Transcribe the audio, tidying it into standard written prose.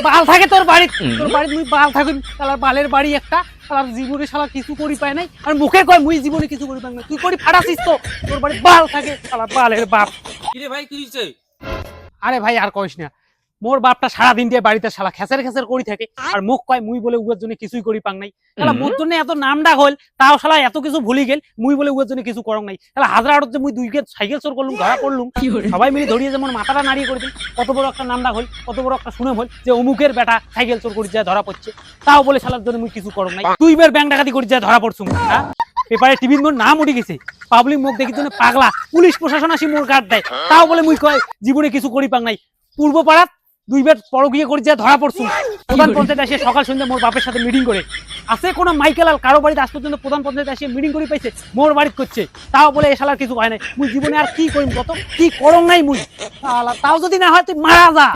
বাল থাকে তোর বাড়ি মুই বাল থাকুন শালার বালের বাড়ি একটা শালার জীবনে শালা কিছু করি পায় নাই আর মুখে কয় মুই জীবনে কিছু করি পাই না তুই করি ফাটাছিস তো তোর বাড়ি বাল থাকে শালার বালের বাপ কিরে ভাই কি হইছে? আরে ভাই আর কইস না মোর বাপটা সারাদিন দিয়ে বাড়িতে শালা খেসের খেসের করি থাকে আর মুখ কয় মুই বলে উয়ার জন্য কিছুই করি পাং নাই শালা মোর জন্য এত নাম ডাক হল তাও শালা এত কিছু ভুলি গেল মুই বলে উয়ার জন্য কিছু করং নাই শালা হাজার আড়ত যে মুই দুই গেট সাইকেল চোর করলুম ধরা পড়লুম সবাই মিলে ধরিয়ে যেমন মাথাটা নাড়িয়ে করে দিল কত বড় একটা নাম ডাক হল কত বড় একটা শুনে হল যে অমুকের বেটা সাইকেল চোর করে যায় ধরা পড়ছে তাও বলে শালার জন্য মুই কিছু করং নাই তুই বের ব্যাংক ডাকাতি করে যায় ধরা পড়ছুম হ্যাঁ পেপারে টিভির মোর নাম উঠে গেছে পাবলিক মুখ দেখি জন্য পাগলা পুলিশ প্রশাসন আসি মোর গার্ড দেয় তাও বলে মুই কয় জীবনে কিছু করি পাং নাই পূর্ব পাড়াত দুইবার পরকিয়া করে যা ধরা পড়ছুম প্রধান পঞ্চায়েত এসে সকাল সন্ধ্যা মোর বাপের সাথে মিটিং করে আছে কোন মাইকেল আর কারো বাড়িতে আজ পর্যন্ত প্রধান পঞ্চায়েত এসে মিটিং করে পাইছে মোর বাড়িতে করছে তাও বলে এ শালার কিছু হয় নাই মুই জীবনে আর কি করিম কত কি করং নাই মুই শালা তাও যদি না হয় তুই মারা যা